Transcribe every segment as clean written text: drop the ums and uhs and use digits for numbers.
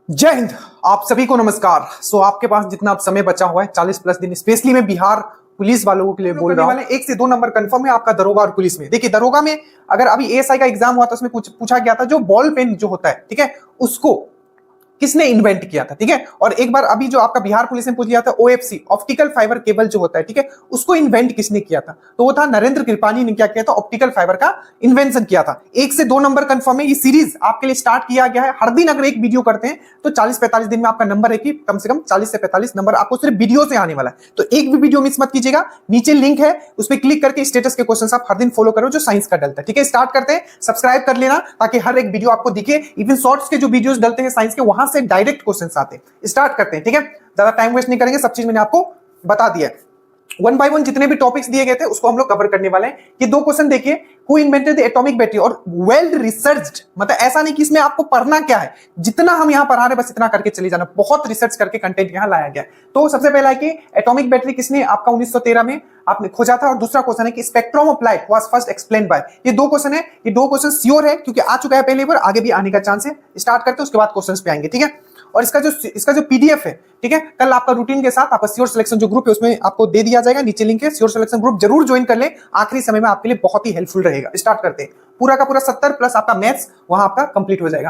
जय हिंद। आप सभी को नमस्कार। आपके पास जितना अब समय बचा हुआ है 40 प्लस दिन, स्पेशली मैं बिहार पुलिस वालों के लिए बोल रहा हूं। 1 से 2 नंबर कंफर्म है आपका दरोगा और पुलिस में। देखिए दरोगा में अगर अभी एएसआई का एग्जाम हुआ था उसमें पूछा गया था जो बॉल पेन जो होता है, ठीक है, उसको किसने इन्वेंट किया था, ठीक है। और एक बार अभी जो आपका बिहार पुलिस ने पूछ लिया था ओएफसी, ऑप्टिकल फाइबर केबल जो होता है, ठीक है, उसको इन्वेंट किसने किया था, तो वो था नरेंद्र कृपानी ने क्या किया था, ऑप्टिकल फाइबर का इन्वेंशन किया था। 1 से 2 नंबर कंफर्म है। ये सीरीज आपके लिए स्टार्ट किया गया है। हर दिन अगर एक वीडियो करते हैं तो 40-45 दिन में आपका नंबर है कि कम से कम 40 से 45 नंबर आपको सिर्फ वीडियो से आने वाला है। तो एक भी वीडियो मिस मत कीजिएगा। नीचे लिंक है, उस पर क्लिक करके स्टेटस के क्वेश्चन आप हर दिन फॉलो करो जो साइंस का डलता है, ठीक है। स्टार्ट करते हैं, सब्सक्राइब कर लेना ताकि हर एक वीडियो आपको दिखे। इवन शॉर्ट्स के जो वीडियोस डलते हैं साइंस के, वहां से डायरेक्ट क्वेश्चन आते हैं। स्टार्ट करते हैं, ठीक है। ज्यादा टाइम वेस्ट नहीं करेंगे, सब चीज मैंने आपको बता दिया है। 1 बाय 1 जितने भी टॉपिक्स दिए गए थे उसको हम लोग कवर करने वाले हैं। ये 2 क्वेश्चन देखिए, who invented the atomic battery, और वेल रिसर्च्ड, मतलब ऐसा नहीं कि इसमें आपको पढ़ना क्या है, जितना हम यहां पढ़ा रहे बस इतना करके चले जाना। बहुत रिसर्च करके कंटेंट यहां लाया गया है। तो सबसे पहला है कि एटॉमिक बैटरी किसने आपका 1913 में आपने खोजा था, और दूसरा क्वेश्चन है कि spectrum of light was first explained bye. ये 2 क्वेश्चन है। ये 2 क्वेश्चन श्योर है क्योंकि आ चुका है पहले बार, आगे भी आने का चांस है। स्टार्ट करते हैं, उसके बाद क्वेश्चंस पे आएंगे, ठीक है। और इसका जो पीडीएफ है, ठीक है, कल आपका रूटीन के साथ आपका श्योर सिलेक्शन जो ग्रुप है उसमें आपको दे दिया जाएगा। नीचे लिंक है, श्योर सिलेक्शन ग्रुप जरूर ज्वाइन कर ले, आखिरी समय में आपके लिए बहुत ही हेल्पफुल रहेगा। स्टार्ट करते हैं। पूरा का पूरा 70 प्लस आपका मैथ्स वहां आपका कंप्लीट हो जाएगा,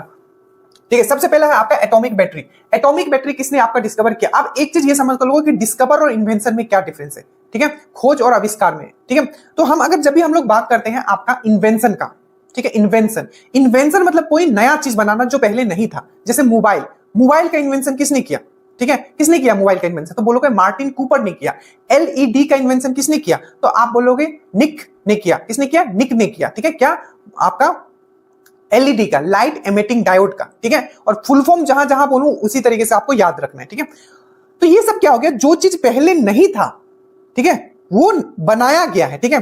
ठीक है। सबसे पहला है आपका एटॉमिक बैटरी। एटॉमिक बैटरी किसने आपका डिस्कवर किया। अब एक चीज ये समझ कर लो कि डिस्कवर और इन्वेंशन में क्या डिफरेंस है, ठीक है, खोज और आविष्कार में, ठीक है। तो हम अगर जब भी हम लोग बात करते हैं आपका इन्वेंशन का, ठीक है, इन्वेंशन मतलब कोई नया चीज बनाना जो पहले नहीं था। जैसे मोबाइल का इन्वेंशन किसने किया, ठीक है, किसने किया मोबाइल का इन्वेंशन, तो बोलोगे मार्टिन कूपर ने किया। एलईडी का इन्वेंशन किसने किया, तो आप बोलोगे निक ने किया। किसने किया, निक ने किया, ठीक है। क्या आपका एलईडी का, लाइट एमिटिंग डायोड का, ठीक है। और फुल फॉर्म जहां जहां बोलूं उसी तरीके से आपको याद रखना है, ठीक है। तो ये सब क्या हो गया, जो चीज पहले नहीं था, ठीक है, वो बनाया गया है, ठीक है,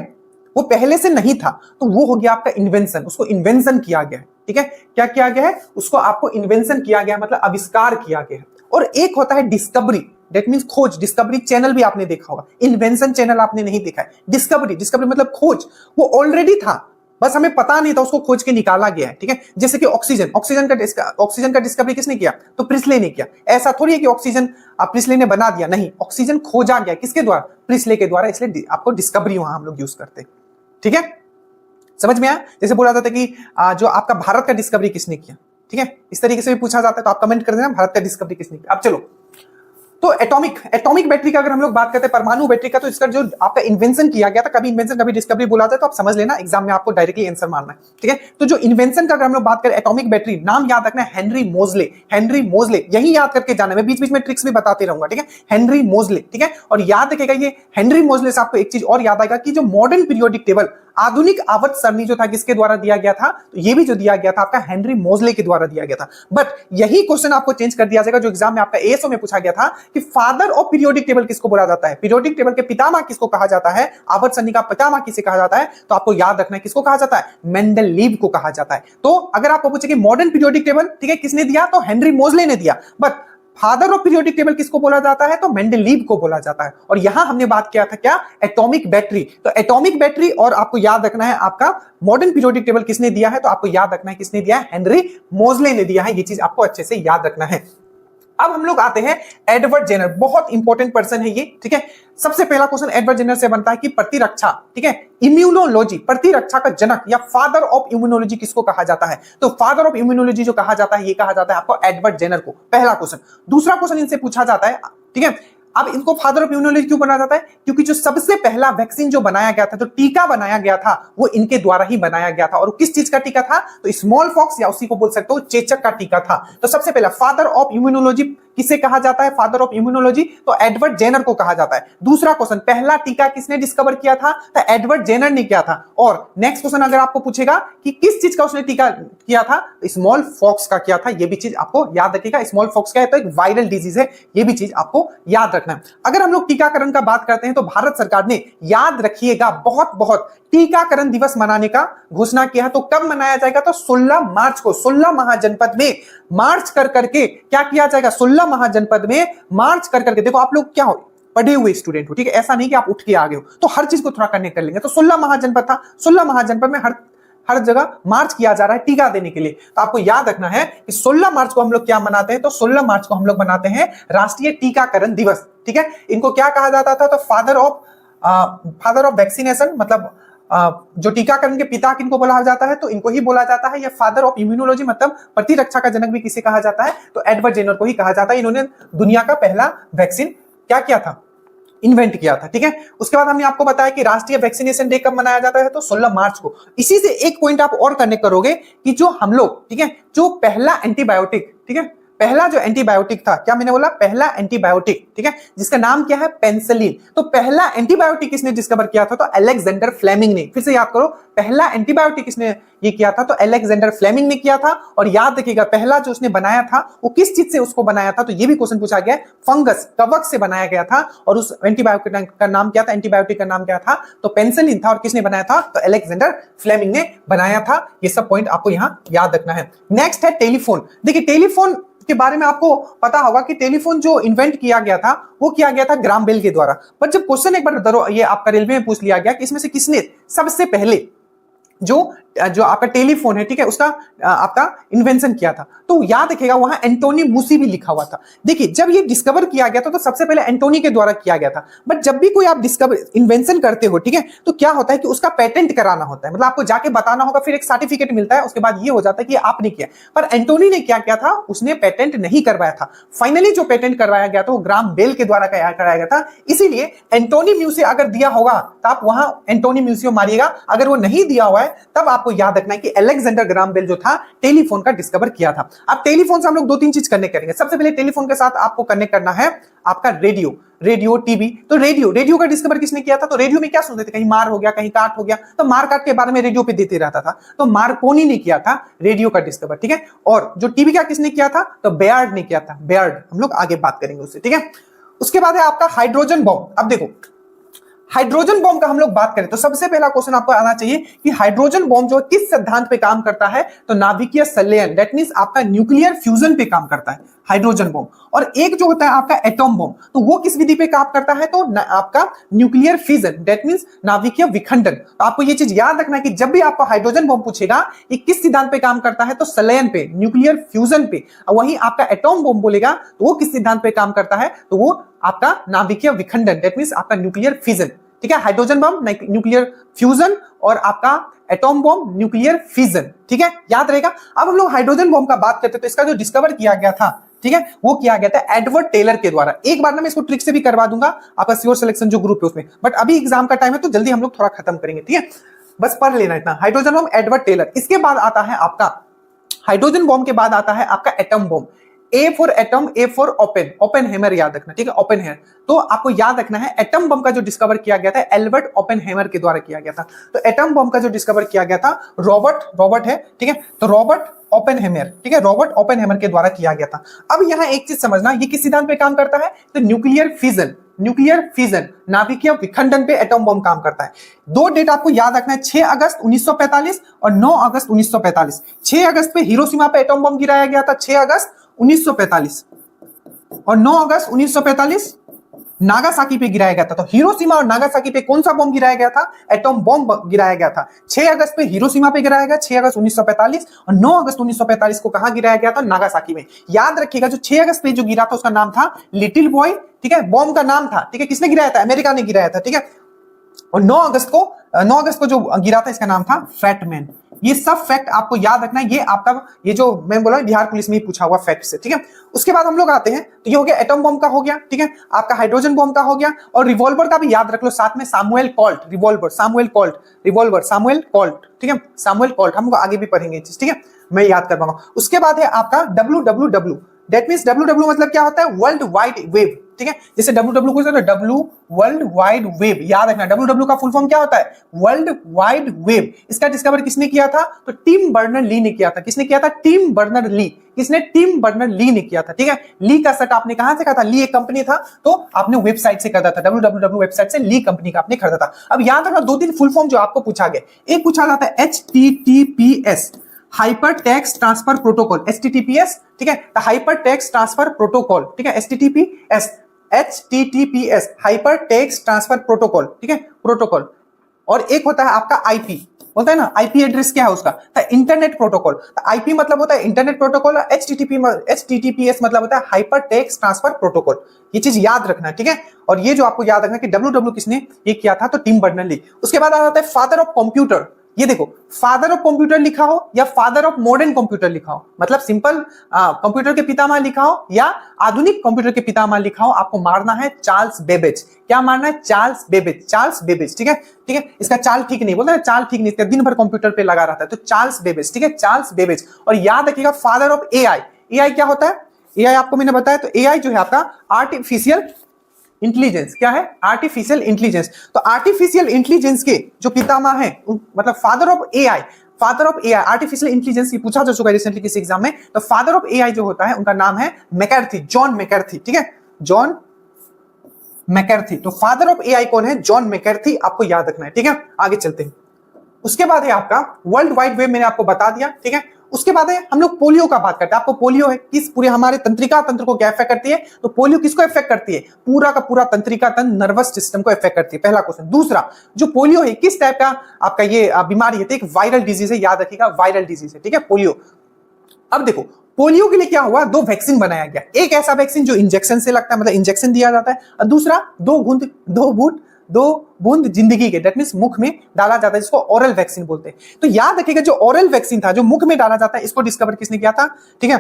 वो पहले से नहीं था, तो वो हो गया आपका इन्वेंशन। उसको इन्वेंशन किया गया है, ठीक है। क्या किया गया है, उसको आपको इन्वेंशन किया गया, मतलब आविष्कार किया गया है। और एक होता है डिस्कवरी, दैट मींस खोज। डिस्कवरी चैनल भी आपने देखा होगा, इन्वेंशन चैनल आपने नहीं देखा है। डिस्कवरी मतलब खोज, वो ऑलरेडी था, बस हमें पता नहीं था, उसको खोज के निकाला गया है, ठीक है। जैसे कि ऑक्सीजन का डिस्कवरी किसने किया, तो प्रिस्ले ने किया। ऐसा थोड़ी है कि ऑक्सीजन प्रिस्ले ने बना दिया, नहीं, ऑक्सीजन खोजा गया किसके द्वारा, प्रिस्ले के द्वारा, इसलिए आपको डिस्कवरी वहां हम लोग यूज करते हैं, ठीक है। समझ में आया। जैसे बोला जाता है कि जो आपका भारत का डिस्कवरी किसने किया, ठीक है, इस तरीके से भी पूछा जाता है, तो आप कमेंट कर देना भारत का डिस्कवरी किसने किया। अब चलो, तो एटॉमिक बैटरी का अगर हम लोग बात करते हैं, परमाणु बैटरी का, तो इसका जो आपका इन्वेंशन किया गया था, कभी इन्वेंशन कभी डिस्कवरी बोला जाता है, तो आप समझ लेना एग्जाम में आपको डायरेक्टली आंसर मारना है, ठीक है। तो जो इन्वेंशन का अगर हम लोग बात करें एटॉमिक बैटरी, नाम याद रखना है हेनरी मोजले, यही याद करके जाना। मैं बीच बीच में ट्रिक्स भी बताते रहूंगा, ठीक है, हेनरी मोजले, ठीक है। और याद रखेगा ये हेनरी मोजले से आपको एक चीज और याद आएगा कि जो मॉडर्न पीरियोडिक टेबल, आधुनिक आवर्त सरणी जो था किसके द्वारा दिया गया था, तो ये भी जो दिया गया था आपका हेनरी मोजले के द्वारा दिया गया था। बट यही क्वेश्चन आपको चेंज कर दिया जाएगा जो एग्जाम में आपका एएसओ में पूछा गया था कि फादर ऑफ पीरियोडिक टेबल किसको बोला जाता है, पीरियोडिक टेबल के पितामह किसको कहा जाता है, आवर्त सरणी का पितामह किसे कहा जाता है, तो आपको याद रखना है किसको कहा जाता है, मेंडलीव को कहा जाता है। तो अगर आपको पूछे कि मॉडर्न पीरियोडिक टेबल, ठीक है, किसने दिया, तो हेनरी मोजले ने दिया। But father of periodic table किसको बोला जाता है, तो मेंडलीव को बोला जाता है। और यहां हमने बात किया था क्या, एटॉमिक बैटरी। तो एटॉमिक बैटरी, और आपको याद रखना है आपका मॉडर्न पीरियोडिक टेबल किसने दिया है, तो आपको याद रखना है किसने दिया है, हेनरी मोजले ने दिया है। ये चीज आपको अच्छे से याद रखना है। अब हम लोग आते हैं एडवर्ड जेनर, बहुत इंपॉर्टेंट पर्सन है ये, ठीक है। सबसे पहला क्वेश्चन एडवर्ड जेनर से बनता है कि प्रतिरक्षा, ठीक है, इम्यूनोलॉजी, प्रतिरक्षा का जनक या फादर ऑफ इम्यूनोलॉजी किसको कहा जाता है, तो फादर ऑफ इम्यूनोलॉजी जो कहा जाता है ये कहा जाता है आपको एडवर्ड जेनर को। पहला क्वेश्चन। दूसरा क्वेश्चन इनसे पूछा जाता है, ठीक है, अब इनको फादर ऑफ इम्यूनोलॉजी क्यों बनाया जाता है, क्योंकि जो सबसे पहला वैक्सीन जो बनाया गया था, जो टीका बनाया गया था, वो इनके द्वारा ही बनाया गया था। और किस चीज का टीका था, तो स्मॉल पॉक्स या उसी को बोल सकते हो चेचक का टीका था। तो सबसे पहला फादर ऑफ इम्यूनोलॉजी किसे कहा जाता है, फादर ऑफ इम्यूनोलॉजी, तो एडवर्ड जेनर को कहा जाता है। दूसरा क्वेश्चन, पहला टीका किसने डिस्कवर किया था, तो एडवर्ड जेनर ने किया था। और नेक्स्ट क्वेश्चन अगर आपको पूछेगा कि किस चीज का उसने टीका किया था, स्मॉल पॉक्स का किया था। ये भी चीज आपको याद रखिएगा। स्मॉल पॉक्स क्या है, तो एक वायरल डिजीज है, ये भी चीज आपको याद रखना है। अगर हम लोग टीकाकरण का बात करते हैं तो भारत सरकार ने, याद रखिएगा, बहुत टीकाकरण दिवस मनाने का घोषणा किया है। तो कब मनाया जाएगा, तो 16 मार्च को 16 महाजनपद में मार्च कर करके क्या किया जाएगा, 16 महाजनपद में मार्च कर करके। देखो आप लोग क्या हो, पढ़े हुए स्टूडेंट हो, ठीक है, ऐसा नहीं कि आप उठ के आ गए हो, तो हर चीज को थोड़ा कनेक्ट कर लेंगे। तो 16 महाजनपद था, 16 महाजनपद में हर हर जगह मार्च किया जा रहा है टीका देने के लिए। तो आपको याद रखना है कि 16 मार्च को हम लोग क्या मनाते हैं, तो 16 मार्च को हम लोग मनाते हैं राष्ट्रीय टीकाकरण दिवस। ठीक है, इनको क्या कहा जाता था, तो फादर ऑफ वैक्सीनेशन, मतलब जो टीकाकरण के पिता किनको बोला जाता है, तो इनको ही बोला जाता है। या फादर ऑफ इम्यूनोलॉजी, मतलब प्रतिरक्षा का जनक भी किसे कहा जाता है, तो एडवर्ड जेनर को ही कहा जाता है। इन्होंने दुनिया का पहला वैक्सीन क्या किया था, इन्वेंट किया था। ठीक है, उसके बाद हमने आपको बताया कि राष्ट्रीय वैक्सीनेशन डे कब मनाया जाता है, तो 16 मार्च को। इसी से एक पॉइंट आप और कनेक्ट करोगे कि जो हम लोग, ठीक है, जो पहला एंटीबायोटिक, ठीक है, पहला जो एंटीबायोटिक था, क्या मैंने बोला, पहला एंटीबायोटिक, ठीक है, जिसका नाम क्या है, पेनिसिलिन। तो पहला एंटीबायोटिक किसने डिस्कवर किया था, तो अलेक्जेंडर फ्लेमिंग ने। फिर से याद करो, पहला एंटीबायोटिक किसने ये किया था, तो अलेक्जेंडर फ्लेमिंग ने किया था। और याद रखिएगा, पहला जो उसने बनाया था वो किस चीज से उसको बनाया था, तो ये भी क्वेश्चन पूछा गया, फंगस, कवक से बनाया गया था। और उस एंटीबायोटिक का नाम क्या था, एंटीबायोटिक का नाम क्या था, तो पेनिसिलिन था। और किसने बनाया था, तो अलेक्जेंडर फ्लेमिंग ने बनाया था। ये सब पॉइंट आपको यहां याद रखना है। नेक्स्ट है टेलीफोन। देखिए, टेलीफोन के बारे में आपको पता होगा कि टेलीफोन जो इन्वेंट किया गया था वो किया गया था ग्राम बेल के द्वारा। पर जब क्वेश्चन एक बार ये आपका रेलवे में पूछ लिया गया कि इसमें से किसने सबसे पहले जो आपका टेलीफोन है, ठीक है, उसका आपका इन्वेंशन किया था, तो याद रखिएगा वहां एंटोनी मूसी भी लिखा हुआ था। देखिए, जब ये डिस्कवर किया गया था तो सबसे पहले एंटोनी के द्वारा किया गया था। बट जब भी कोई आप डिस्कवर इन्वेंशन करते हो, ठीक है, तो क्या होता है कि उसका पेटेंट कराना होता है, मतलब आपको जाके बताना होगा, फिर एक सर्टिफिकेट मिलता है, उसके बाद ये हो जाता है कि आपने किया। पर एंटोनी ने क्या किया था, उसने पेटेंट नहीं करवाया था। फाइनली जो पेटेंट करवाया गया था वो ग्राम बेल के द्वारा कराया गया था। इसीलिए एंटोनी म्यूसी अगर दिया होगा तो आप वहां एंटोनी म्यूसी मारिएगा, अगर वो नहीं दिया हुआ है तब आपको याद रखना है कि अलेक्जेंडर ग्राम बेल जो था टेलीफोन का डिस्कवर किया था। अब टेलीफोन से हम लोग 2-3 चीज कनेक्ट करेंगे। सबसे पहले टेलीफोन के साथ आपको कनेक्ट करना है आपका रेडियो टीवी। तो रेडियो का डिस्कवर किसने किया था, तो रेडियो में क्या सुनते थे, कहीं मार हो गया, कहीं काट हो गया, तो मार काट के बारे में रेडियो पे देते रहता था, तो मार्कोनी ने किया था रेडियो का डिस्कवर। ठीक है, और जो टीवी का किसने किया था, तो बेयर्ड ने किया था, बेयर्ड। हम लोग आगे बात करेंगे उससे। ठीक है, उसके बाद है आपका हाइड्रोजन बॉम्ब। अब देखो, हाइड्रोजन बॉम्ब का हम लोग बात करें तो सबसे पहला क्वेश्चन आपको आना चाहिए कि हाइड्रोजन बॉम्ब जो किस सिद्धांत पे काम करता है, तो नाभिकीय संलयन, दैट मींस आपका न्यूक्लियर फ्यूजन पे काम करता है हाइड्रोजन बॉम्ब। और एक जो होता है आपका एटॉम बॉम्ब, तो वो किस विधि पे काम करता है, तो आपका न्यूक्लियर फिजन, दैट मींस नाभिकीय विखंडन। तो आपको ये चीज याद रखना है कि जब भी आपको हाइड्रोजन बॉम्ब पूछेगा ये किस सिद्धांत पे काम करता है, तो संलयन पे, न्यूक्लियर फ्यूजन पे। और वहीं आपका एटॉम बॉम्ब बोलेगा तो वो किस सिद्धांत पे काम करता है, तो वो आपका नाभिकीय विखंडन, दैट मींस आपका न्यूक्लियर फिजन। ठीक है, हाइड्रोजन बम न्यूक्लियर फ्यूजन और आपका एटॉम बम न्यूक्लियर फिजन। ठीक है, याद रहेगा। अब हम लोग हाइड्रोजन बम का बात करते हैं तो इसका जो डिस्कवर किया गया था, ठीक है, वो किया गया था एडवर्ड टेलर के द्वारा। एक बार ना मैं इसको ट्रिक से भी करवा दूंगा आपका श्योर सिलेक्शन जो ग्रुप है उसमें, बट अभी एग्जाम का टाइम है तो जल्दी हम लोग थोड़ा खत्म करेंगे। ठीक है, बस पढ़ लेना इतना। Hydrogen bomb Edward Teller. इसके बाद आता है आपका हाइड्रोजन बॉम्ब के बाद आता है आपका atom bomb. A for atom, A for open, Oppenheimer याद रखना। ठीक है, ओपेनहेमर। तो आपको याद रखना है एटम बम का जो डिस्कवर किया गया था एल्बर्ट ओपेनहेमर के द्वारा किया गया था। तो एटम बम का जो डिस्कवर किया गया था रॉबर्ट है, ठीक है, तो रॉबर्ट ओपेनहेमर, ठीक है, रॉबर्ट ओपेनहेमर के द्वारा किया गया था। अब यहां एक चीज समझना, ये किस सिद्धांत पे काम करता है, तो न्यूक्लियर फिजन, नाभिकीय विखंडन पे एटम बम काम करता है। दो डेट आपको याद रखना है, 6 अगस्त 1945 और 9 अगस्त 1945। 6 अगस्त पे हिरोशिमा पे एटम बम गिराया गया था, 6 अगस्त 1945, और 9 अगस्त 1945 नागासाकी पे गिराया गया था। तो हिरोशिमा और नागासाकी पे कौन सा बम गिराया गया था, एटम बम गिराया गया था। 6 अगस्त पे हिरोशिमा पे गिराया गया, 6 अगस्त 1945, और 9 अगस्त 1945 को कहां गिराया गया था, नागासाकी में। याद रखिएगा, जो 6 अगस्त पे जो गिरा था उसका नाम था लिटिल बॉय। ठीक है, बॉम्ब का नाम था, ठीक है, किसने गिराया था, अमेरिका ने गिराया था। ठीक है, और 9 अगस्त को जो गिरा था इसका नाम था फैटमैन। ये सब फैक्ट आपको याद रखना है। ये आपका ये जो मैं बोला बिहार पुलिस में ही पूछा हुआ फैक्ट से। ठीक है, उसके बाद हम लोग आते हैं, तो ये हो गया एटम बम का हो गया, ठीक है, आपका हाइड्रोजन बम का हो गया, और रिवॉल्वर का भी याद रख लो साथ में, Samuel Colt revolver, Samuel Colt. ठीक है, सामुएल कोल्ट, हम लोग आगे भी पढ़ेंगे चीज। ठीक है, मैं याद कर पाऊंगा। उसके बाद है आपका WWW, दैट मींस WW मतलब क्या होता है, वर्ल्ड वाइड वेब। ठीक है, जैसे WW को W वर्ल्ड वाइड वेब, याद रखना। WW का फुल फॉर्म क्या होता है, वर्ल्ड वाइड वेब। इसका डिस्कवर किसने किया था, तो टिम बर्नर ली ने किया था। किसने किया था, टिम बर्नर ली। किसने, टिम बर्नर ली ने किया था। ठीक है, ली का सेट आपने कहां से खरीदा था, ली एक कंपनी था, तो आपने वेबसाइट से खरीदा था, WWW वेबसाइट से ली कंपनी का आपने खरीदा था। अब याद रखना 2-3 फुल फॉर्म जो आपको पूछा गया। एक पूछा जाता है HTTPS, hyper text transfer protocol, HTTPS। ठीक है, हाइपर टेक्स्ट ट्रांसफर प्रोटोकॉल। ठीक है, HTTPS hyper text transfer protocol. ठीक है, प्रोटोकॉल। और एक होता है आपका IP, होता है ना, आईपी एड्रेस क्या है उसका, तो इंटरनेट प्रोटोकॉल। तो आईपी मतलब होता है इंटरनेट प्रोटोकॉल, और एचटीटीपीएस मतलब होता है हाइपर टेक्स्ट ट्रांसफर प्रोटोकॉल। ये चीज याद रखना है, ठीक है। और ये जो आपको याद रखना है कि डब्ल्यू किसने ये किया था, तो टिम बर्नर्स-ली। उसके बाद आता है फादर ऑफ कंप्यूटर। ये देखो, फादर ऑफ कंप्यूटर लिखा हो या फादर ऑफ मॉडर्न कंप्यूटर लिखा हो, मतलब सिंपल कंप्यूटर के पितामह लिखा हो या आधुनिक कंप्यूटर के पितामह लिखा हो, आपको मारना है चार्ल्स बेबेज। क्या मारना है? चार्ल्स बेबेज, चार्ल्स बेबेज, ठीक है, ठीक है। इसका चाल ठीक नहीं बोलते ना, चाल ठीक नहीं, दिन भर कंप्यूटर पे लगा रहता है, तो चार्ल्स बेबेज, ठीक है, चार्ल्स बेबेज। और याद रखिएगा फादर ऑफ एआई। एआई क्या होता है? एआई आपको मैंने बताया, तो एआई जो है आपका आर्टिफिशियल इंटेलिजेंस। क्या है? Artificial intelligence. तो आर्टिफिशियल इंटेलिजेंस के जो पितामह हैं, मतलब father of AI, father of AI artificial intelligence, ये पूछा जा चुका है रिसेंटली किसी एग्जाम में। तो फादर ऑफ एआई जो होता है उनका नाम है मैकर्थी, जॉन मैकर्थी, ठीक है, जॉन मैकर्थी। तो फादर ऑफ एआई कौन है? जॉन मैकर्थी, आपको याद रखना है, ठीक है। आगे चलते हैं। उसके बाद है आपका वर्ल्ड वाइड वेब, मैंने आपको बता दिया, ठीक है। उसके बाद है हम लोग पोलियो का बात करते हैं। आपको पोलियो है किस पूरे हमारे तंत्रिका तंत्र को क्या इफेक्ट करती है? तो पोलियो किसको इफेक्ट करती है? पूरा का पूरा तंत्रिका तंत्र, नर्वस सिस्टम को इफेक्ट करती है, पहला क्वेश्चन। दूसरा, जो पोलियो है किस टाइप का आपका ये बीमारी है? तो एक वायरल डिजीज है, याद रखिएगा, वायरल डिजीज है, ठीक है, पोलियो। अब देखो, पोलियो के लिए क्या हुआ? 2 वैक्सीन बनाया गया। एक ऐसा वैक्सीन जो इंजेक्शन से लगता है, मतलब इंजेक्शन दिया जाता है, और दूसरा 2 बूंद जिंदगी के, दैट मींस मुख में डाला जाता है, जिसको ओरल वैक्सीन बोलते हैं। तो याद रखिएगा, जो ओरल वैक्सीन था, जो मुख में डाला जाता है, इसको डिस्कवर किसने किया था? ठीक है,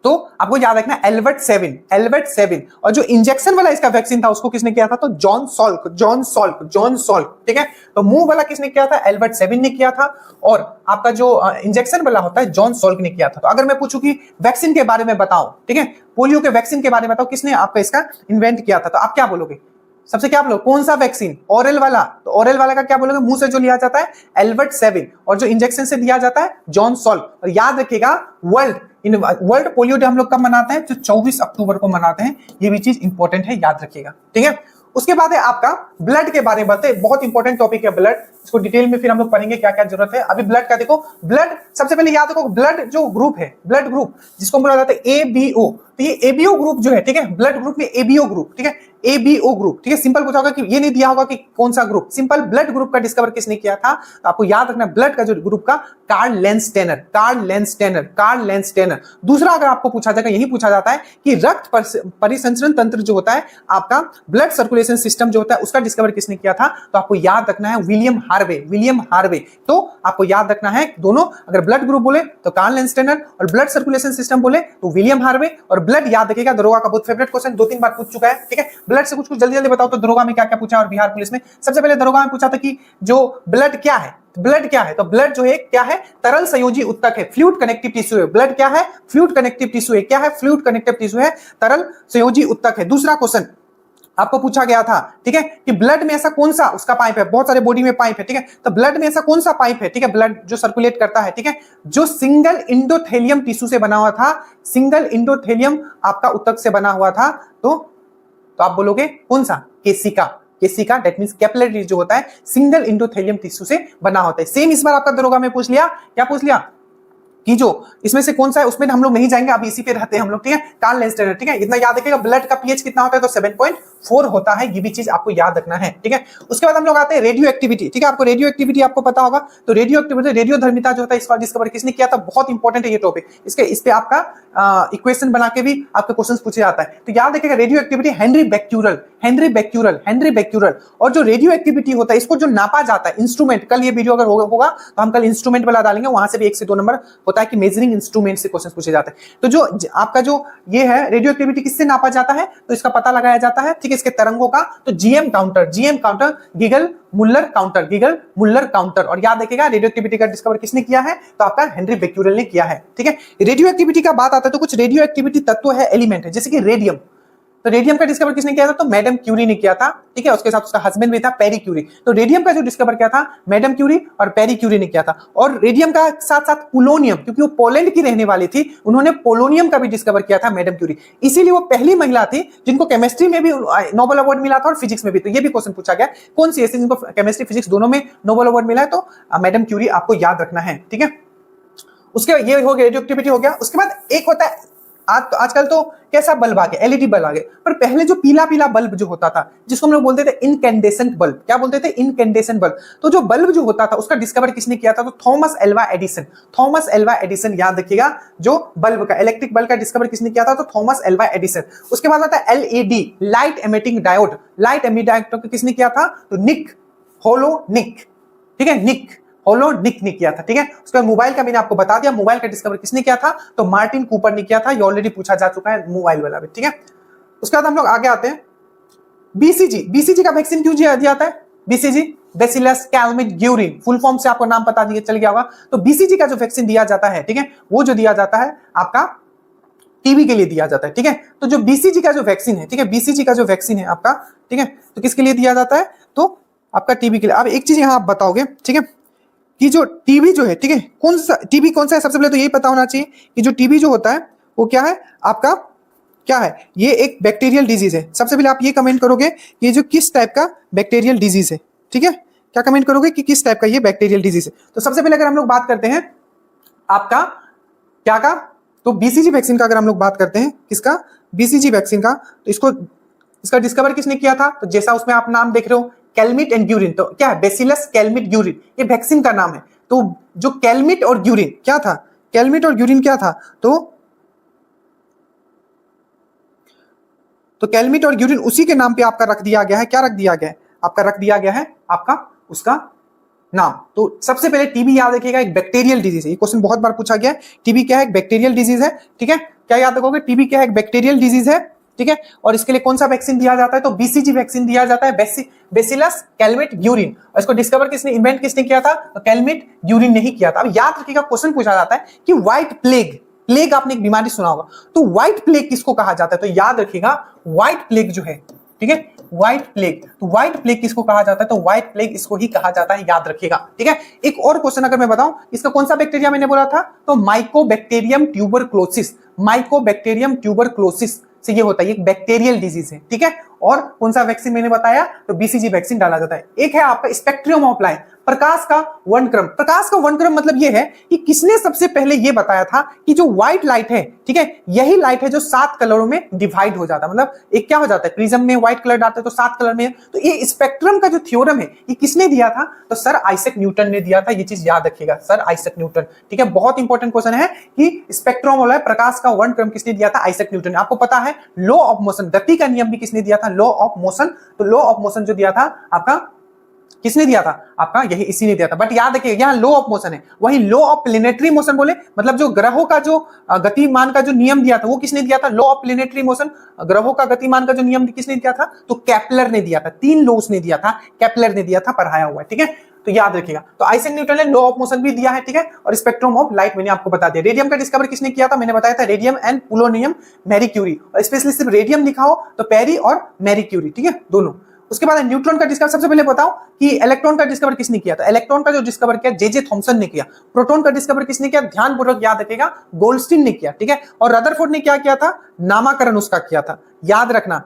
तो आपको याद रखना एल्बर्ट सेविन, एल्बर्ट सेविन। और जो इंजेक्शन वाला इसका वैक्सीन था, उसको किसने किया था? तो John Salk, John Salk, John Salk, ठीक है। तो मुंह वाला किसने किया था? एल्बर्ट सेविन ने किया था। और आपका जो इंजेक्शन वाला होता है, जॉन सॉल्क ने किया था। तो अगर मैं पूछूं कि वैक्सीन के बारे में बताओ, ठीक है, पोलियो के वैक्सीन के बारे में बताओ, किसने आपका इसका इन्वेंट किया था, तो आप क्या बोलोगे? सबसे क्या बोलोगे? कौन सा वैक्सीन? ओरल वाला। तो ओरल वाला का क्या बोलोगे? मुंह से जो लिया जाता है, एल्बर्ट सेविन। और जो इंजेक्शन से दिया जाता है, जॉन सॉल्क। और याद रखिएगा, वर्ल्ड पोलियो डे हम लोग कब मनाते हैं? जो 24 अक्टूबर को मनाते हैं। ये भी चीज इंपॉर्टेंट है, याद रखिएगा, ठीक है। उसके बाद है आपका ब्लड के बारे में बताते हैं। बहुत इंपॉर्टेंट टॉपिक है ब्लड, इसको डिटेल में फिर हम लोग पढ़ेंगे क्या क्या जरूरत है। अभी ब्लड का देखो, ब्लड सबसे पहले याद रखो, ब्लड जो ग्रुप है, ब्लड ग्रुप जिसको बोला जाता है एबीओ। तो ये एबीओ ग्रुप जो है, ठीक है, ब्लड ग्रुप में एबीओ ग्रुप, ठीक है, एबीओ ग्रुप, ठीक है। सिंपल पूछा होगा कि ये नहीं दिया होगा कि कौन सा ग्रुप, सिंपल ब्लड ग्रुप का डिस्कवर किसने किया था? तो आपको याद रखना ब्लड का जो ग्रुप का, कार्ल लेंसटेनर, कार्ल लेंसटेनर, कार्ल लेंसटेनर। दूसरा अगर आपको पूछा जाएगा, यही पूछा जाता है कि रक्त परिसंचरण तंत्र जो होता है आपका, ब्लड सर्कुलेशन सिस्टम जो होता है, उसका डिस्कवर किसने किया था? तो आपको याद रखना है विलियम हार्वे, विलियम हार्वे। तो आपको याद रखना है दोनों, अगर ब्लड ग्रुप बोले तो कार्ल लेंसटेनर, और ब्लड सर्कुलेशन सिस्टम बोले तो विलियम हार्वे। और ब्लड याद रखिएगा, दरोगा का बहुत फेवरेट क्वेश्चन, 2-3 बार पूछ चुका है, ठीक है। ब्लड से कुछ जल्दी जल्दी बताओ तो दरोगा में क्या क्या पूछा और बिहार पुलिस में? सबसे पहले दरोगा में पूछा था कि जो ब्लड क्या है, ब्लड क्या है? तो ब्लड जो है क्या है? तरल संयोजी उत्तक है, फ्लूइड कनेक्टिव टिश्यू है। ब्लड क्या है? फ्लूइड कनेक्टिव टिश्यू है। क्या है? फ्लूइड कनेक्टिव टिश्यू है, तरल संयोजी उत्तक है। दूसरा क्वेश्चन आपको पूछा गया था, ठीक है, कि ब्लड में ऐसा कौन सा उसका पाइप है? बहुत सारे बॉडी में पाइप है, ठीक है, तो ब्लड में ऐसा कौन सा पाइप है, ठीक है, ब्लड जो सर्कुलेट करता है, ठीक है, जो सिंगल इंडोथेलियम टिश्यू से बना हुआ था, सिंगल इंडोथेलियम आपका उत्तक से बना हुआ था। तो आप बोलोगे कौन सा? केसिका, केसिका, दैट मींस कैपिलरी जो होता है सिंगल इंडोथेलियम टिश्यू से बना होता है। सेम इस बार आपका दरोगा में पूछ लिया, क्या पूछ लिया कि जो इसमें से कौन सा है, उसमें हम लोग नहीं जाएंगे, अभी इसी पे रहते हैं हम लोग, ठीक है, कार्ल लेंसटेनर, ठीक है। इतना याद रखिएगा, ब्लड का पीएच कितना होता है? तो 7.4 होता है, ये भी चीज आपको याद रखना है, ठीक है। उसके बाद हम लोग आते हैं रेडियो एक्टिविटी, ठीक है, आपको रेडियो एक्टिविटी आपको पता होगा। तो रेडियो एक्टिविटी, रेडियो धर्मिता जो होता है, इसका डिस्कवर किसने किया था? बहुत इंपॉर्टेंट है ये टॉपिक, इस पे आपका इक्वेशन बना के भी आपके क्वेश्चन पूछे जाता है। तो याद रखिएगा radioactivity, Henri Becquerel, Henri Becquerel, Henri Becquerel. और जो रेडियो एक्टिविटी होता है, इसको जो नापा जाता है, इंस्ट्रूमेंट, कल ये वीडियो अगर होगा तो हम कल इंस्ट्रूमेंट वाला डालेंगे, वहां से भी 1 से 2 नंबर होता है कि मेजरिंग इंस्ट्रूमेंट से क्वेश्चन पूछे जाते हैं। तो जो आपका जो ये है रेडियो एक्टिविटी किससे नापा जाता है? तो इसका पता लगाया जाता है, ठीक है, इसके तरंगों का। तो GM counter, GM counter, giggle Muller counter, giggle Muller counter. और याद रखिएगा रेडियो एक्टिविटी का डिस्कवर किसने किया है? तो आपका हेनरी बैक्यूरेल ने किया है, ठीक है। रेडियो एक्टिविटी का बात आता है तो कुछ रेडियो एक्टिविटी तत्व है, एलिमेंट है, जैसे कि रेडियम। तो रेडियम का डिस्कवर किसने किया था? तो मैडम क्यूरी ने किया था, ठीक है। उसके साथ उसका हस्बैंड भी था, पेरी क्यूरी। तो रेडियम का जो डिस्कवर किया था मैडम क्यूरी और पेरी क्यूरी ने किया था। और रेडियम का साथ साथ पोलोनियम, क्योंकि वो पोलैंड की रहने वाली थी, उन्होंने पोलोनियम का भी डिस्कवर किया था मैडम क्यूरी। इसीलिए वो पहली महिला थी जिनको केमिस्ट्री में भी नोबेल अवार्ड मिला था और फिजिक्स में भी। तो ये भी क्वेश्चन पूछा गया, कौन सी ऐसी जिनको केमिस्ट्री फिजिक्स दोनों में नोबेल अवार्ड मिला है? तो मैडम क्यूरी आपको याद रखना है, ठीक है। उसके ये हो गया, रेडियो एक्टिविटी हो गया। उसके बाद एक होता है आजकल तो कैसा बल्ब आ गया, एलईडी बल्ब आ गया, पर पहले जो पीला पीला बल्ब जो होता था जिसको हम लोग बोलते थे इनकैंडेसेंट बल्ब, क्या बोलते थे, इनकैंडेसेंट बल्ब। तो जो बल्ब जो होता था उसका डिस्कवर किसने किया था, तो Thomas Alva Edison. Thomas Alva Edison, याद रखिएगा, जो बल्ब का, इलेक्ट्रिक बल्ब का डिस्कवर किसने किया था, तो थॉमस एल्वा एडिसन। उसके बाद आता है LED, light emitting diode. Light emitting diode किसने किया था, तो निक होलोनिक, ठीक है, निक होलोनिक ने किया था, ठीक है। उसके बाद मोबाइल का मैंने आपको बता दिया, मोबाइल का डिस्कवर किसने किया था, तो मार्टिन कूपर ने किया था, ये ऑलरेडी पूछा जा चुका है मोबाइल वाला भी, ठीक है। उसके बाद हम लोग आगे आते हैं, बीसीजी। बीसीजी का वैक्सीन क्यों दिया जाता है, BCG bacillus Calmette Guerin, full form से आपको नाम पता दिए चल गया होगा। तो बीसीजी का जो वैक्सीन दिया जाता है, ठीक है, वो जो दिया जाता है आपका टीबी के लिए दिया जाता है, ठीक है। तो जो बीसीजी का जो वैक्सीन है, ठीक है, बीसीजी का जो वैक्सीन है आपका, ठीक है, तो किसके लिए दिया जाता है, तो आपका टीबी के लिए। अब एक चीज यहां आप बताओगे, ठीक है, कि जो टीबी जो है, ठीक है, कौन सा टीबी कौन सा है, सबसे पहले तो यही पता होना चाहिए कि जो टीबी जो होता है वो क्या है आपका, क्या है, ये एक बैक्टीरियल डिजीज है। सबसे पहले आप ये कमेंट करोगे कि ये जो किस टाइप का बैक्टीरियल डिजीज है, ठीक है, क्या कमेंट करोगे कि किस टाइप का ये बैक्टीरियल डिजीज है। तो सबसे पहले अगर हम लोग बात करते हैं आपका क्या का, तो बीसीजी वैक्सीन का अगर हम लोग बात करते हैं, किसका, बीसीजी वैक्सीन का, तो इसका डिस्कवर किसने किया था, तो जैसा उसमें आप नाम देख रहे हो कैलमिट एंड ग्यूरिन, तो क्या है, बेसिलस कैलमिट ग्यूरिन, ये वैक्सीन का नाम है। तो जो कैलमिट और ग्यूरिन क्या था, कैलमिट और ग्यूरिन क्या था, तो कैलमिट और ग्यूरिन उसी के नाम पे आपका रख दिया गया है, क्या रख दिया गया है, आपका रख दिया गया है आपका उसका नाम। तो सबसे पहले टीबी याद रखिएगा, एक बैक्टीरियल डिजीज है, ये क्वेश्चन बहुत बार पूछा गया है, टीबी क्या है, एक बैक्टीरियल डिजीज है, ठीक है, क्या याद रखोगे, टीबी क्या है, एक बैक्टीरियल डिजीज है, ठीक है। और इसके लिए कौन सा वैक्सीन दिया जाता है, तो बीसीजी वैक्सीन दिया जाता है, बेसिलस कैलमिट ग्यूरिन। और इसको डिस्कवर किसने, इन्वेंट किसने किया था, तो कैलमिट ग्यूरिन ने ही किया था। अब याद रखिएगा, क्वेश्चन पूछा जाता है कि व्हाइट प्लेग, प्लेग आपने एक बीमारी सुना होगा, तो व्हाइट प्लेग किसको कहा जाता है, तो याद रखिएगा व्हाइट प्लेग जो है, ठीक है, व्हाइट प्लेग, तो व्हाइट प्लेग किसको कहा जाता है, तो व्हाइट प्लेग इसको ही कहा जाता है, याद रखिएगा, ठीक है। एक और क्वेश्चन अगर मैं बताऊं, इसका कौन सा बैक्टीरिया मैंने बोला था, तो माइकोबैक्टीरियम ट्यूबरक्लोसिस, माइकोबैक्टीरियम ट्यूबरक्लोसिस से ये होता है, एक बैक्टीरियल डिजीज है, ठीक है। और कौन सा वैक्सीन मैंने बताया, तो बीसीजी वैक्सीन डाला जाता है। एक है आपका स्पेक्ट्रम ऑफ लाइट, प्रकाश का वर्णक्रम। प्रकाश का वर्णक्रम मतलब ये है कि किसने सबसे पहले ये बताया था कि जो व्हाइट लाइट है, ठीक है, यही लाइट है जो 7 कलरों में डिवाइड हो जाता है, मतलब एक क्या हो जाता है, प्रिज्म में व्हाइट कलर डालते हैं तो 7 कलर में। तो ये स्पेक्ट्रम का जो थ्योरम है ये किसने दिया था, तो सर आइजैक न्यूटन ने दिया था, ये चीज याद रखिएगा, सर आइजैक न्यूटन, ठीक है। बहुत इंपॉर्टेंट क्वेश्चन है कि स्पेक्ट्रम वाला प्रकाश का वर्णक्रम किसने दिया था, आइजैक न्यूटन ने। आपको पता है लॉ ऑफ मोशन, गति का नियम भी किसने दिया था, लॉ ऑफ मोशन। तो लॉ ऑफ मोशन जो दिया था आपका, किसने दिया था, आपका यही इसी ने दिया था। बट याद रखिए यहाँ लॉ ऑफ मोशन है, वही लॉ ऑफ प्लेनेटरी मोशन बोले, मतलब जो ग्रहों का जो गतिमान का जो नियम दिया था वो किसने दिया था, लॉ ऑफ प्लेनेटरी मोशन। ग्रहों का गतिमान का जो नियम किसने दिया था, तो केपलर ने दिया था। 3 लॉ उसने दिया था, केपलर ने दिया था, पढ़ाया हुआ है, ठीक है। तो याद रखिएगा, तो आइजैक न्यूटन ने लॉ ऑफ मोशन भी दिया है, ठीक है। और स्पेक्ट्रम ऑफ लाइट मैंने आपको बता दिया। रेडियम का डिस्कवर किसने किया था, मैंने बताया था radium and polonium Marie Curie, और स्पेशली सिर्फ रेडियम लिखा हो तो पेरी और मैरी क्यूरी, ठीक है, दोनों। उसके बाद न्यूट्रॉन का डिस्कवर, सबसे पहले बताओ कि इलेक्ट्रॉन का डिस्कवर किसने किया था, इलेक्ट्रॉन का जो डिस्कवर किया जे थॉमसन ने किया। प्रोटॉन का डिस्कवर किसने किया, ध्यानपूर्वक याद रखिएगा, गोल्डस्टीन ने किया, ठीक है। और रदरफोर्ड ने क्या किया था, नामकरण उसका किया था, याद रखना,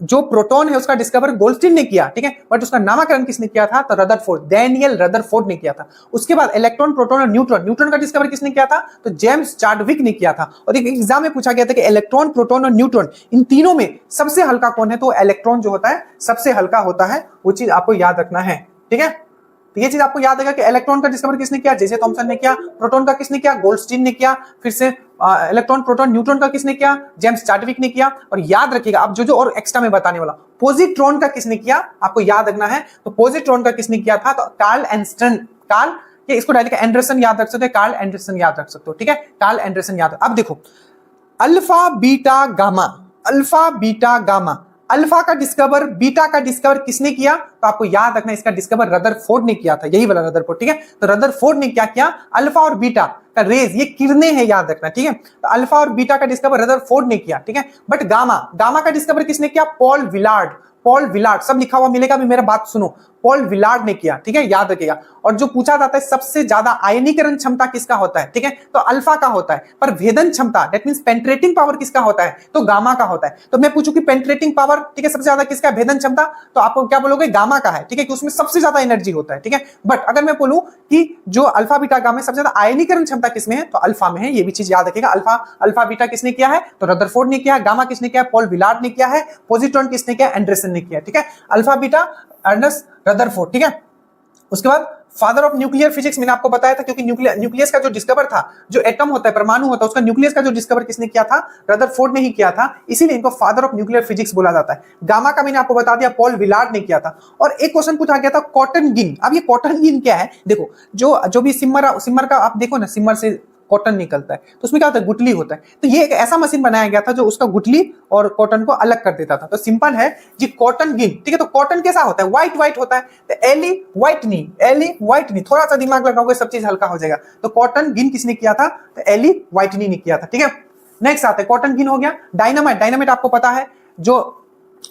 जो प्रोटॉन है उसका डिस्कवर गोल्डस्टीन ने किया, ठीक है, बट उसका नामकरण किसने किया था, तो रदरफोर्ड, डैनियल रदरफोर्ड ने किया था। उसके बाद इलेक्ट्रॉन, प्रोटॉन और न्यूट्रॉन, न्यूट्रॉन का डिस्कवर किसने किया था, तो जेम्स चाडविक ने किया था। और एक एग्जाम में पूछा गया था कि इलेक्ट्रॉन, प्रोटॉन और न्यूट्रॉन, इन तीनों में सबसे हल्का कौन है, तो इलेक्ट्रॉन जो होता है सबसे हल्का होता है, वो चीज आपको याद रखना है, ठीक है। तो ये चीज आपको याद है कि इलेक्ट्रॉन का डिस्कवर किसने किया, जे थॉमसन ने किया। प्रोटॉन का किसने किया, गोल्डस्टीन ने किया। फिर से इलेक्ट्रॉन, प्रोटॉन, न्यूट्रॉन का किसने किया, जेम्स चाडविक ने किया। और याद रखिएगा अब जो और एक्स्ट्रा में बताने वाला, पॉजिट्रॉन का किसने किया, आपको याद रखना है। तो पॉजिट्रॉन का किसने किया था, तो कार्ल एंस्टन, कार्ल, ये इसको डायरेक्ट एंडरसन याद रख सकते हो, कार्ल एंडरसन याद रख सकते हो, ठीक है, कार्ल एंडरसन याद। अब देखो alpha beta gamma, alpha beta gamma, alpha का डिस्कवर, बीटा का डिस्कवर किसने किया, तो आपको याद रखना इसका डिस्कवर रदरफोर्ड ने किया था, यही वाला रदरफोर्ड, ठीक है। तो रदरफोर्ड ने क्या किया, अल्फा और बीटा का रेज, ये किरणें हैं, याद रखना, ठीक है। तो अल्फा और बीटा का डिस्कवर रदरफोर्ड ने किया, ठीक है। बट गामा, गामा का डिस्कवर किसने किया, पॉल विलार्ड, पॉल विलार्ड, सब लिखा हुआ मिलेगा भी, मेरा बात सुनो, पॉल विलार्ड ने किया, ठीक है, याद रखिएगा। और जो पूछा जाता है सबसे ज्यादा आयनीकरण क्षमता किसका होता है, ठीक है, तो अल्फा का होता है। पर भेदन क्षमता दैट मींस पेनिट्रेटिंग पावर किसका होता है, तो गामा का होता है। तो मैं पूछूं कि पेनिट्रेटिंग पावर, ठीक है, सबसे ज्यादा किसका है, भेदन क्षमता, तो आपको क्या बोलोगे, गामा का है, ठीक है, कि उसमें सबसे ज्यादा एनर्जी होता है, ठीक है। बट अगर मैं बोलूं कि जो अल्फा बीटा गामा सबसे ज्यादा आयनीकरण क्षमता किसमें है, तो अल्फा में है। ये भी चीज याद रखिएगा। अल्फा बीटा किसने किया है, तो रदरफोर्ड ने किया है। गामा किसने किया है, पॉल विलार्ड ने किया है। पॉजिट्रॉन किसने किया, एंडरसन ने किया, ठीक है। अल्फा बीटा अर्नेस्ट रदरफोर्ड, ठीक है। उसके बाद फादर ऑफ न्यूक्लियर फिजिक्स मैंने आपको बताया था, क्योंकि न्यूक्लियस का जो डिस्कवर था, जो एटम होता है, परमाणु होता है, उसका न्यूक्लियस का जो डिस्कवर किसने किया था, रदरफोर्ड ने ही किया था, इसीलिए इनको फादर ऑफ न्यूक्लियर फिजिक्स बोला जाता है। गामा का मैंने आपको बता दिया, पॉल विलार्ड ने किया था। और एक क्वेश्चन पूछा गया था कॉटन गिन। अब ये कॉटन गिन क्या है, देखो जो भी सिमर का आप देखो ना, सिमर से कॉटन निकलता है, तो उसमें क्या होता है, गुठली होता है। तो ये एक ऐसा मशीन बनाया गया था जो उसका गुठली और कॉटन को अलग कर देता था। तो सिंपल है जी, कॉटन गिन, ठीक है। तो कॉटन कैसा होता है, व्हाइट व्हाइट होता है। तो एली व्हाइटनी, थोड़ा सा दिमाग लगाओगे सब चीज हल्का हो जाएगा। तो कॉटन गिन किसने किया था, तो एली व्हाइटनी ने किया था, ठीक है। नेक्स्ट आता है, कॉटन गिन हो गया। डायनामाइट आपको पता है, जो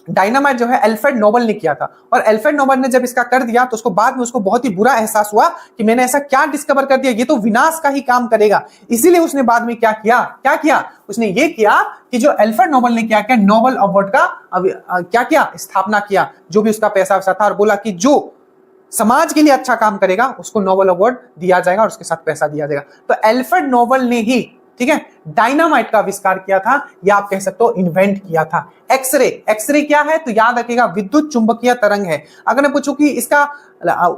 डायनामाइट जो है अल्फ्रेड नोबल ने किया था। और अल्फ्रेड नोबल ने जब इसका कर दिया तो उसको बाद में उसको बहुत ही बुरा एहसास हुआ कि मैंने ऐसा क्या डिस्कवर कर दिया, ये तो विनाश का ही काम करेगा। इसीलिए उसने बाद में क्या किया, उसने ये किया कि जो अल्फ्रेड नोबल ने क्या नोबल अवार्ड का क्या किया, स्थापना किया। जो भी उसका पैसा वैसा था, और बोला कि जो समाज के लिए अच्छा काम करेगा उसको नोबल अवार्ड दिया जाएगा और उसके साथ पैसा दिया जाएगा। तो अल्फ्रेड नोबल ने ही, ठीक है, डायनामाइट का आविष्कार किया था, या आप कह सकते हो इन्वेंट किया था। एक्सरे क्या है, तो याद रखिएगा विद्युत चुंबकीय तरंग है। अगर मैं पूछूं कि इसका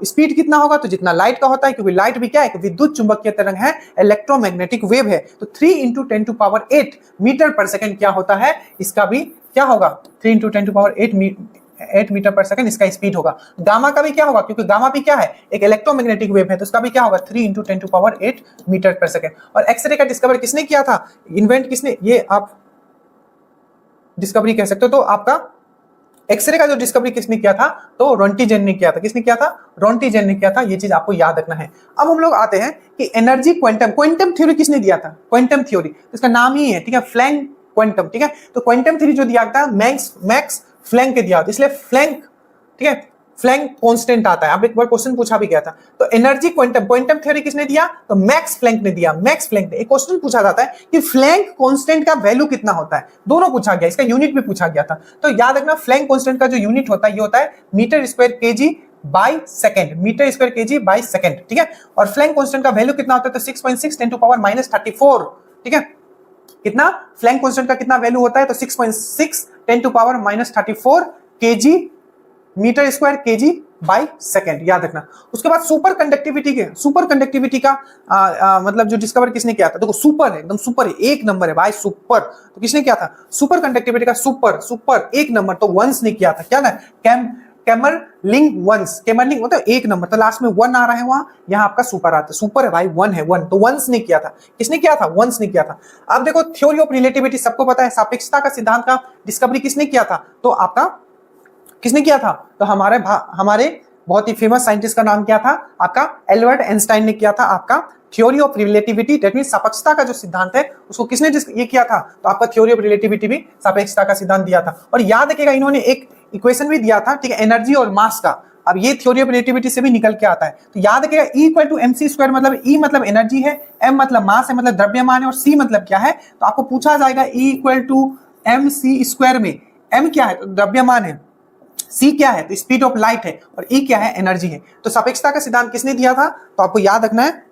स्पीड कितना होगा, तो जितना लाइट का होता है, क्योंकि लाइट भी क्या है, विद्युत चुंबकीय तरंग है, इलेक्ट्रोमैग्नेटिक वेव है। तो 3 × 10⁸ मीटर पर सेकंड क्या होता है, इसका भी क्या होगा, 3 × 10⁸ मीटर पर सेकंड इसका स्पीड होगा। गामा का भी क्या होगा, क्योंकि गामा भी क्या है, एक इलेक्ट्रोमैग्नेटिक वेव है, तो उसका भी क्या होगा, 3 × 10⁸ मीटर पर सेकंड। और एक्सरे का डिस्कवर किसने किया था, इन्वेंट किसने, ये आप डिस्कवरी कह सकते हो। तो आपका एक्सरे का जो डिस्कवरी किसने किया था, तो रोंटीजेन ने किया था। किसने किया था, रोंटीजेन ने किया था। ये चीज आपको याद रखना है। अब हम लोग आते हैं कि एनर्जी क्वांटम थ्योरी किसने दिया था, क्वांटम थ्योरी, इसका नाम ही है, ठीक है, प्लैंक क्वांटम, ठीक है। तो क्वांटम थ्योरी जो दिया था मैक्स प्लैंक के दिया, इसलिए प्लैंक, ठीक है, प्लैंक कांस्टेंट आता है। अब एक बार क्वेश्चन पूछा भी गया था। तो एनर्जी क्वांटम थ्योरी किसने दिया, तो मैक्स प्लैंक ने दिया। मैक्स प्लैंक ने, एक क्वेश्चन पूछा जाता है कि प्लैंक कांस्टेंट का वैल्यू कितना होता है, दोनों पूछा गया, इसका यूनिट भी पूछा गया था। तो याद रखना, प्लैंक कांस्टेंट का जो यूनिट होता है, ये होता है metre square kg by second, metre square kg by second, ठीक है। और प्लैंक कांस्टेंट का वैल्यू कितना होता है, तो 6.6 10⁻⁻34, ठीक है। कितना प्लैंक कांस्टेंट का कितना वैल्यू होता है, तो 6.6 10⁻⁻34 kg metre square kg by second, याद रखना। उसके बाद सुपर कंडक्टिविटी का मतलब जो डिस्कवर किसने किया था, देखो सुपर है, एकदम सुपर है, एक नंबर है भाई, सुपर। तो किसने किया था, सुपर कंडक्टिविटी का सुपर एक नंबर, तो वंस ने किया था। क्या ना, कैमरलिंग वंस, कैमरलिंग मतलब एक नंबर, तो लास्ट में 1 आ रहा है, वहां यहाँ आपका सुपर आता है, सुपर है भाई, 1 है, 1, तो वंस ने किया था। किसने किया था, वंस ने किया था। अब देखो थ्योरी ऑफ रिलेटिविटी सबको पता है, सापेक्षता का सिद्धांत का डिस्कवरी किसने किया था, तो आपका किसने किया था, तो हमारे बहुत ही फेमस साइंटिस्ट का नाम क्या था, आपका एल्बर्ट आइंस्टाइन ने किया था। आपका theory of relativity that means सापेक्षता का जो सिद्धांत है उसको किसने ये किया था, तो आपका थ्योरी ऑफ रिलेटिविटी भी सापेक्षता का सिद्धांत दिया था। और याद रखिएगा इन्होंने एक इक्वेशन भी दिया था, ठीक है, एनर्जी और मास का। अब ये थ्योरी ऑफ रिलेटिविटी से भी निकल के आता है। तो याद रखिएगा E = mc², मतलब E मतलब एनर्जी है, M मतलब मास है, मतलब द्रव्यमान है, और C मतलब क्या है, तो आपको पूछा जाएगा E = mc² में M क्या है, तो द्रव्यमान है, C क्या है, तो स्पीड ऑफ लाइट है, और E क्या है, एनर्जी है। तो सापेक्षता का सिद्धांत किसने दिया था, तो आपको याद रखना है,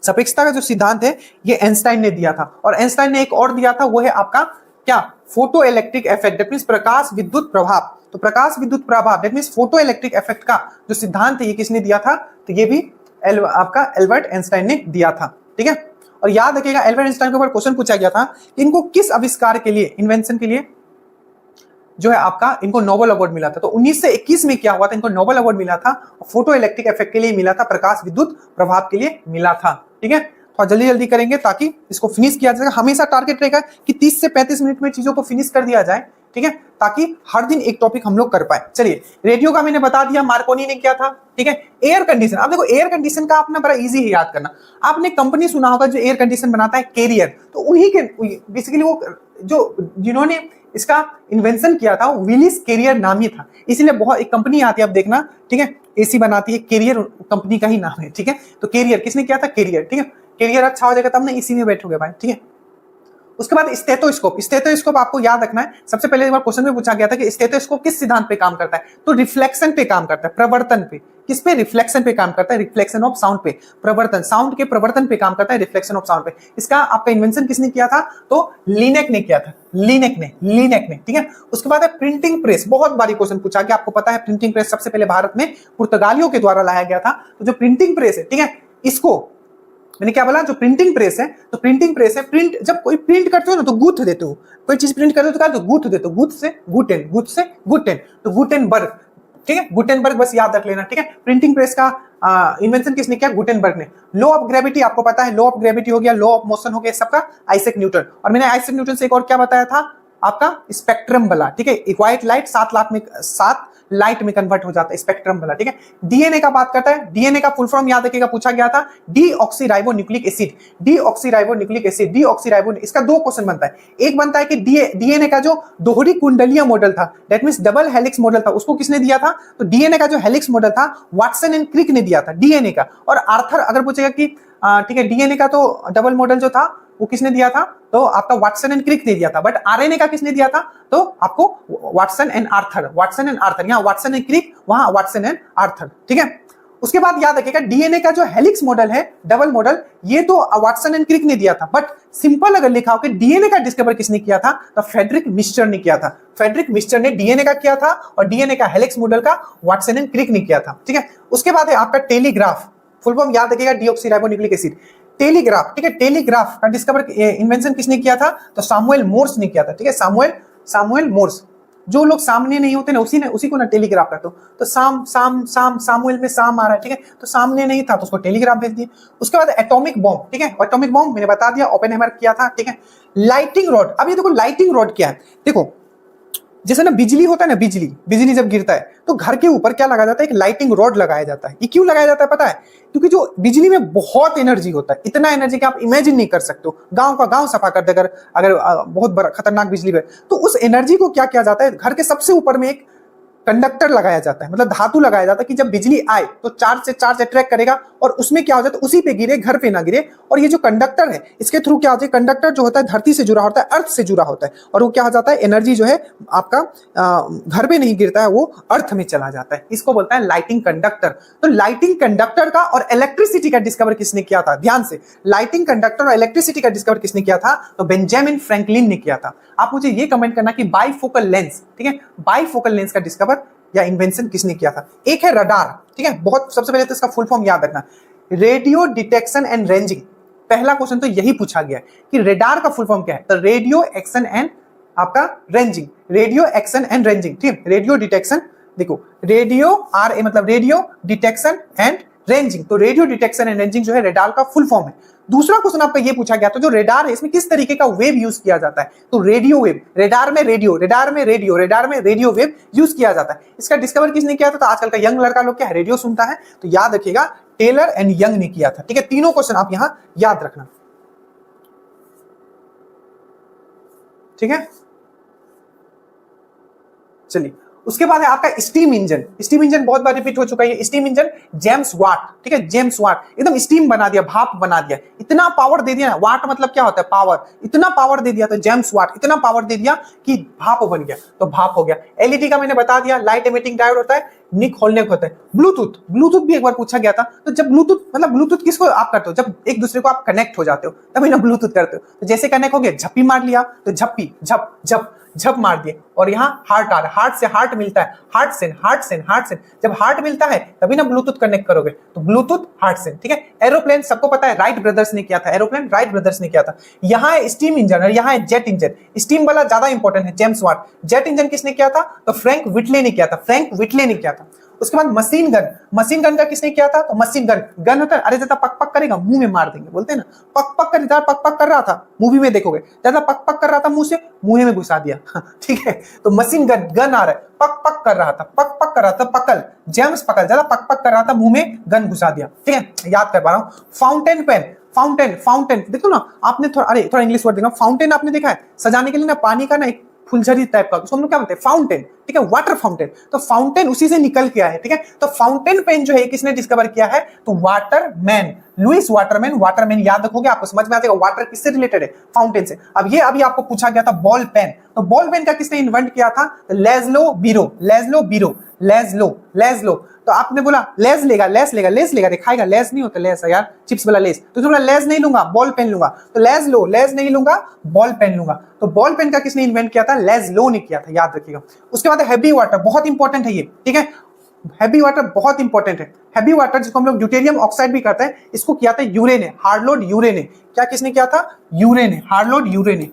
सापेक्षता का जो सिद्धांत है ये आइंस्टाइन ने दिया था। और आइंस्टाइन ने एक और दिया था, वो है आपका क्या, photoelectric effect that means प्रकाश विद्युत प्रभाव। तो प्रकाश विद्युत प्रभाव that means photoelectric effect का जो सिद्धांत है ये किसने दिया था, तो ये भी आपका एल्बर्ट आइंस्टाइन ने दिया था, ठीक है। और याद रखिएगा एल्बर्ट आइंस्टाइन के ऊपर क्वेश्चन पूछा गया था कि इनको किस आविष्कार के लिए, इन्वेंशन के लिए जो है आपका इनको नोबेल अवार्ड मिला था। तो 1921 में क्या हुआ था, इनको नोबेल अवार्ड मिला था, फोटो इलेक्ट्रिक इफेक्ट के लिए मिला था, प्रकाश विद्युत प्रभाव के लिए मिला था, ठीक है। थोड़ा जल्दी करेंगे ताकि इसको फिनिश किया जाएगा। हमेशा टारगेट रहेगा कि 30 से 35 मिनट में चीजों को फिनिश कर दिया जाए, ठीक है, ताकि हर दिन एक टॉपिक हम लोग कर पाए। चलिए, रेडियो का मैंने बता दिया, मार्कोनी ने किया था, ठीक है। एयर कंडीशन, अब देखो एयर कंडीशन का आपने बड़ा इजी है याद करना। आपने कंपनी सुना होगा जो एयर कंडीशन बनाता है, कैरियर, तो उन्हीं के बेसिकली वो जो जिन्होंने इसका इन्वेंशन किया था विलिस कैरियर नाम ही था, इसीलिए बहुत एक कंपनी आती है, आप देखना, ठीक है, एसी बनाती है, कैरियर कंपनी का ही नाम है, ठीक है। तो कैरियर किसने किया था? कैरियर, ठीक है। कैरियर अच्छा हो जाएगा तब ना इसी में बैठोगे भाई, ठीक है। उसके बाद स्टेथोस्कोप। स्टेथोस्कोप आपको याद रखना है, सबसे पहले एक बार क्वेश्चन में पूछा गया था कि स्टेथोस्कोप किस सिद्धांत पे काम करता है, तो रिफ्लेक्शन पे काम करता है, प्रवर्तन पे। किस पे? रिफ्लेक्शन पे काम करता है, रिफ्लेक्शन ऑफ साउंड पे, प्रवर्तन, साउंड के प्रवर्तन पे काम करता है, रिफ्लेक्शन ऑफ साउंड पे। इसका आपका इन्वेंशन किसने किया था? तो लिनेक ने किया था, लिनेक ने, ठीक है। उसके बाद है प्रिंटिंग प्रेस। बहुत बारी क्वेश्चन पूछा गया, आपको पता है प्रिंटिंग प्रेस सबसे पहले भारत में पुर्तगालियों के द्वारा लाया गया था। तो जो प्रिंटिंग प्रेस है, ठीक है, इसको मैंने क्या बोला, जो प्रिंटिंग प्रेस है, तो प्रिंटिंग प्रेस है, प्रिंट जब कोई प्रिंट करते हो ना तो गूथ देते हो, कोई चीज प्रिंट करते हो तो क्या, तो गूथ देते हो, गूथ से गुटेन, गूथ से गुटेन, तो गुटेनबर्ग, ठीक है, गुटेनबर्ग बस याद रख लेना, ठीक है। प्रिंटिंग प्रेस का इन्वेंशन किसने किया? गुटेनबर्ग ने। लॉ ऑफ ग्रेविटी आपको पता है, लॉ ऑफ ग्रेविटी हो गया, लॉ ऑफ मोशन हो गया, सबका आइजैक न्यूटन। और मैंने आइजैक न्यूटन से एक और क्या बताया था आपका, स्पेक्ट्रम वाला, ठीक है। एक व्हाइट लाइट 7 लाइट में कन्वर्ट हो जाता है, स्पेक्ट्रम वाला, ठीक है। डीएनए का बात करता है, डीएनए का फुल फॉर्म याद रखिएगा, पूछा गया था deoxyribonucleic acid, deoxyribonucleic acid, deoxyribo. इसका दो क्वेश्चन बनता है, एक बनता है कि डीएनए का जो दोहरी कुंडलीय मॉडल था, that means double helix model था, उसको किसने दिया था? तो डीएनए का जो हेलिक्स मॉडल था वाटसन एंड क्रिक ने दिया था, डीएनए का। और आर्थर अगर पूछेगा कि ठीक है, डीएनए का तो डबल मॉडल जो था वो किसने दिया था? तो आपका वाटसन एंड क्रिक ने दिया था। बट आरएनए का किसने दिया था? तो आपको Watson and Arthur, Watson and Arthur, यहाँ वाटसन एंड क्रिक, वहां वाटसन एंड आर्थर, ठीक है। उसके बाद याद रखिएगा डीएनए का जो हेलिक्स मॉडल है, डबल मॉडल, ये तो वाटसन एंड क्रिक ने दिया था। बट सिंपल अगर लिखा हो कि डीएनए का डिस्कवर किसने किया था, तो फ्रेडरिक मिस्टर ने किया था। फ्रेडरिक मिस्टर ने डीएनए का किया था और डीएनए का हेलिक्स मॉडल का वाटसन एंड क्रिक ने किया था, ठीक है। उसके बाद है आपका टेलीग्राफ, फुल फॉर्म याद रखिएगा, डीऑक्सीराइबोन्यूक्लिक एसिड, टेलीग्राफ, ठीक है। टेलीग्राफ का डिस्कवर इन्वेंशन किसने किया था? तो सैमुअल मोर्स ने किया था, ठीक है, सैमुअल मोर्स। जो लोग सामने नहीं होते ना, उसी को ना टेलीग्राफ कहते हो। तो सामुएल में साम आ रहा है, ठीक है, तो सामने नहीं था तो उसको टेलीग्राफ भेज दिए। उसके बाद एटॉमिक बॉम्ब, ठीक है, एटॉमिक बॉम्ब मैंने बता दिया, ओपेनहाइमर किया था, ठीक है। लाइटिंग रॉड, अब ये देखो लाइटिंग रॉड क्या है, देखो जैसे ना बिजली होता है ना, बिजली जब गिरता है तो घर के ऊपर क्या लगाया जाता है? एक लाइटिंग रॉड लगाया जाता है। ये क्यों लगाया जाता है पता है? क्योंकि जो बिजली में बहुत एनर्जी होता है, इतना एनर्जी कि आप इमेजिन नहीं कर सकते हो। गांव का गांव सफा कर दे अगर बहुत बड़ा खतरनाक बिजली है, तो उस एनर्जी को क्या किया जाता है, घर के सबसे ऊपर में एक कंडक्टर लगाया जाता है, मतलब धातु लगाया जाता है कि जब बिजली आए तो चार्ज से चार्ज अट्रैक्ट करेगा और उसमें क्या हो जाता है, उसी पे गिरे, घर पे ना गिरे। और ये जो कंडक्टर है, इसके थ्रू क्या होता है, कंडक्टर जो होता है धरती से जुड़ा होता है, अर्थ से जुड़ा होता है, और वो क्या हो जाता है, एनर्जी जो है आपका घर पे नहीं गिरता है, वो अर्थ में चला जाता है। इसको बोलता है लाइटिंग कंडक्टर। तो लाइटिंग कंडक्टर का और इलेक्ट्रिसिटी का डिस्कवर किसने किया था? ध्यान से, लाइटिंग कंडक्टर और इलेक्ट्रिसिटी का डिस्कवर किसने किया था? तो बेंजामिन फ्रैंकलिन ने किया था। आप मुझे ये कमेंट करना कि बाइफोकल लेंस, ठीक है, बाइफोकल लेंस का डिस्कवर या इन्वेंशन किसने किया था? एक है रडार, ठीक है, बहुत सबसे पहले तो इसका फुल फॉर्म याद रखना, रेडियो डिटेक्शन एंड रेंजिंग। पहला क्वेश्चन तो यही पूछा गया है कि रडार का फुल फॉर्म क्या है? तो रेडियो एक्शन एंड आपका ranging, radio action and ranging, ठीक है। रेडियो डिटेक्शन, देखो रेडियो RA मतलब रेडियो डिटेक्शन एंड रेंजिंग, तो रेडियो डिटेक्शन एंड रेंजिंग जो है रडार का फुल फॉर्म है। दूसरा क्वेश्चन आपका ये पूछा गया, तो जो रडार है इसमें किस तरीके का वेव यूज किया जाता है? तो रेडियो वेव, रडार में रेडियो वेव यूज किया जाता है। इसका डिस्कवर किसने किया था? तो आजकल का यंग लड़का लोग क्या है, रेडियो सुनता है, तो याद रखिएगा टेलर एंड यंग ने किया था, ठीक है। तीनों क्वेश्चन आप यहां याद रखना, ठीक है। चलिए, उसके बाद है आपका स्टीम इंजन। स्टीम इंजन बहुत बार रिपीट हो चुका है, स्टीम इंजन जेम्स वाट, ठीक है, जेम्स वाट एकदम स्टीम बना दिया, भाप बना दिया, इतना पावर दे दिया ना, वाट मतलब क्या होता है, पावर, इतना पावर दे दिया, तो जेम्स वाट इतना पावर दे दिया कि भाप बन गया, तो भाप हो गया। एलईडी का मैंने बता दिया, लाइट एमिटिंग डायोड होता है, निक होलनेक होता है। ब्लूटूथ भी एक बार पूछा गया था, तो जब ब्लूटूथ किसको आप करते हो? जब एक दूसरे को आप कनेक्ट हो जाते हो तभी ना ब्लूटूथ करते हो। तो जैसे कनेक्ट हो गया, झप्पी मार लिया तो झप्पी झप मार दिए, और यहाँ हार्ट आ रहा है, हार्ट से हार्ट मिलता है, हार्ट से जब हार्ट मिलता है तभी ना ब्लूटूथ कनेक्ट करोगे, तो ब्लूटूथ हार्ट से, ठीक है। एरोप्लेन सबको पता है, राइट ब्रदर्स ने किया था। यहाँ है स्टीम इंजन और यहाँ है जेट इंजन। स्टीम वाला ज्यादा इंपॉर्टेंट है, जेम्स वाट। जेट इंजन किसने किया था? तो फ्रैंक व्हिटले ने किया था। उसके बाद मशीन गन का किसने किया था? तो मशीन गन होता है, अरे ज्यादा पक पक करेगा मुंह में मार देंगे, बोलते हैं ना, पक पक कर रहा था, मूवी में देखोगे ज्यादा पक पक कर रहा था, मुंह में घुसा दिया, ठीक है। तो मशीन गन आ रहा है, पक पक कर रहा था, पकल, जेम्स पकल, ज्यादा पक पक कर रहा था, मुंह में गन घुसा दिया, ठीक है, याद कर पा रहा हूं। फाउंटेन पेन, फाउंटेन देखो ना आपने, थोड़ा इंग्लिश वर्ड देखा, फाउंटेन आपने देखा है, सजाने के लिए ना पानी का ना एक फुलझड़ी टाइप का, उसको हम लोग क्या बोलते हैं, फाउंटेन, ठीक है, वाटर फाउंटेन। तो फाउंटेन उसी से निकल के आया है, ठीक है। तो फाउंटेन पेन जो है किसने डिस्कवर किया है, तो वाटरमैन, लुइस वाटरमैन। वाटरमैन याद रखोगे, आपको समझ में आ जाएगा वाटर किससे रिलेटेड है, फाउंटेन से। अब ये अभी आपको पूछा गया था बॉल पेन, तो बॉल पेन का किसने इन्वेंट किया था, लेज़लो बीरो, लेज़लो बीरो, लेज़लो, लेज़लो। तो आपने बोला लेज लेगा, लेस लेगा, लेस लेगा, दिखाएगा, लेस नहीं होता, लेस यार, चिप्स वाला लेस। तो बोला लेस नहीं लूंगा, बॉल पेन लूंगा, तो लेज लो, लेस नहीं लूंगा, बॉल पेन लूंगा। तो बॉल पेन का किसने इन्वेंट किया था, लेज़लो ने किया था, याद रखिएगा। उसके बाद हैवी वाटर, बहुत इंपॉर्टेंट है ये, ठीक है, हैवी वाटर बहुत इंपॉर्टेंट है। हैवी वाटर जिसको हम लोग ड्यूटेरियम ऑक्साइड भी कहते हैं, इसको किया था यूरे ने, हार्लोड यूरे ने। क्या किसने किया था, यूरे ने, हार्लोड यूरे ने,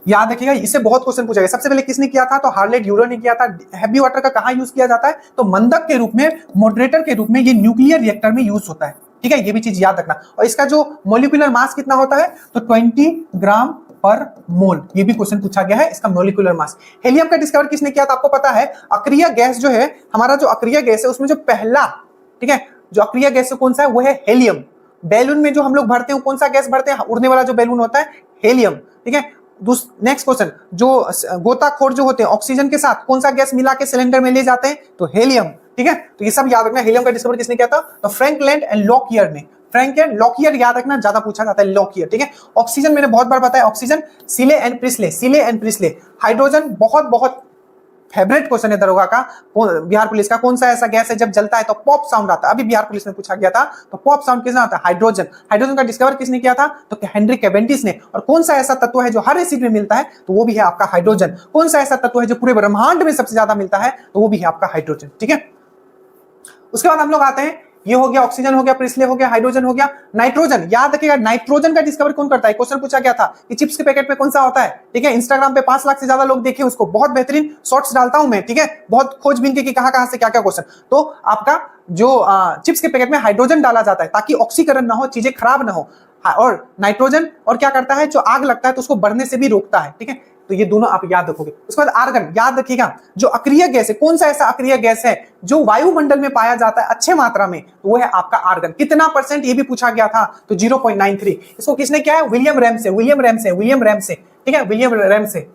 याद रखिएगा, इससे बहुत क्वेश्चन पूछा गया। सबसे पहले किसने किया था, तो हार्लेट यूरो ने किया था। हैवी वाटर का कहां यूज किया जाता है, तो मंदक के रूप में, मॉडरेटर के रूप में, ये न्यूक्लियर रिएक्टर में यूज होता है, ठीक है, ये भी चीज याद रखना। और इसका जो मॉलिक्यूलर मास कितना होता है, तो 20 ग्राम पर मोल, ये भी क्वेश्चन पूछा गया है, इसका मॉलिक्यूलर मास। हेलियम का डिस्कवर किसने किया था, आपको पता है, अक्रिय गैस जो है, हमारा जो अक्रिय गैस है उसमें जो पहला, ठीक है, जो अक्रिय गैस कौन सा है, वो है हेलियम। बैलून में जो हम लोग भरते हैं कौन सा गैस भरते हैं, उड़ने वाला जो बैलून होता है, हेलियम, ठीक है। नेक्स्ट क्वेश्चन, जो गोताखोर जो होते हैं ऑक्सीजन के साथ कौन सा गैस मिला के सिलेंडर में ले जाते हैं, तो हेलियम, ठीक है। तो ये सब याद रखना। हेलियम का डिस्कवर किसने किया था, तो फ्रैंकलैंड एंड लॉकियर ने। फ्रैंक एंड लॉकियर याद रखना, ज्यादा पूछा जाता है लॉकियर, ठीक है। ऑक्सीजन मैंने बहुत बार बताया, ऑक्सीजन सिले एंड प्रिस्ले, सिले एंड प्रिस्ले। हाइड्रोजन बहुत बहुत फेवरेट क्वेश्चन है दरोगा का, बिहार पुलिस का, कौन सा ऐसा गैस है जब जलता है तो पॉप साउंड आता है। अभी बिहार पुलिस में पूछा गया था, तो पॉप साउंड किसने आता है, हाइड्रोजन। हाइड्रोजन का डिस्कवर किसने किया था, तो हेनरी कैवेंडिश ने। और कौन सा ऐसा तत्व है जो हर एसिड में मिलता है, तो वो भी है आपका हाइड्रोजन। कौन सा ऐसा तत्व है जो पूरे ब्रह्मांड में सबसे ज्यादा मिलता है, तो वो भी है आपका हाइड्रोजन, ठीक है। उसके बाद हम लोग आते हैं, ये हो गया ऑक्सीजन हो गया, प्रिस्ले हो गया, हाइड्रोजन हो गया, नाइट्रोजन। याद रखिएगा, नाइट्रोजन का डिस्कवर कौन करता है, क्वेश्चन पूछा गया था कि चिप्स के पैकेट पे कौन सा होता है, ठीक है। इंस्टाग्राम पे 5 लाख से ज्यादा लोग देखे उसको, बहुत बेहतरीन शॉर्ट्स डालता हूं मैं, ठीक है, बहुत खोजबीन के कि कहां से क्या क्या क्वेश्चन। तो आपका जो चिप्स के पैकेट में हाइड्रोजन डाला जाता है ताकि ऑक्सीकरण ना हो, चीजें खराब ना हो। और नाइट्रोजन और क्या करता है, जो आग लगता है तो उसको बढ़ने से भी रोकता है, ठीक है। तो ये दोनों आप याद रखोगे। उसके बाद आर्गन, याद रखिएगा, जो अक्रिय गैस है, कौन सा ऐसा अक्रिय गैस है जो वायुमंडल में पाया जाता है अच्छे मात्रा में, तो वो है आपका आर्गन। कितना परसेंट, ये भी पूछा गया था, तो 0.93। इसको किसने किया है, William Ramsay, William Ramsay, William Ramsay, ठीक है, विलियम रैमसे,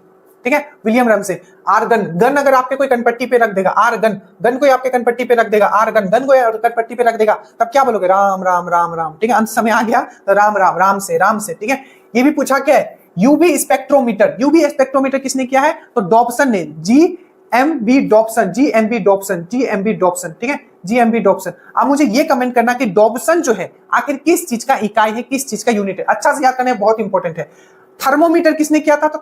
ठीक है, विलियम रैमसे। आर्गन, गन अगर आपके कोई कनपट्टी पे रख देगा, आर्गन, गन कोई आपके कनपट्टी पे रख देगा, आर्गन, गन कोई कनपट्टी पे रख देगा, तब क्या बोलोगे, राम राम राम राम, ठीक है। अंत समय आ गया तो राम राम, राम से, ठीक है। ये भी पूछा क्या है, यूवी स्पेक्ट्रोमीटर। यूवी स्पेक्ट्रोमीटर किसने किया है, तो डॉप्सन ने, GMB Dobson, GMB Dobson, GMB Dobson, ठीक है, जीएमबी डॉप्सन। अब मुझे ये कमेंट करना कि डॉप्सन जो है आखिर किस चीज का इकाई है, किस चीज का यूनिट है, अच्छा से याद करना बहुत इंपॉर्टेंट है। थर्मोमीटर किसने किया था, तो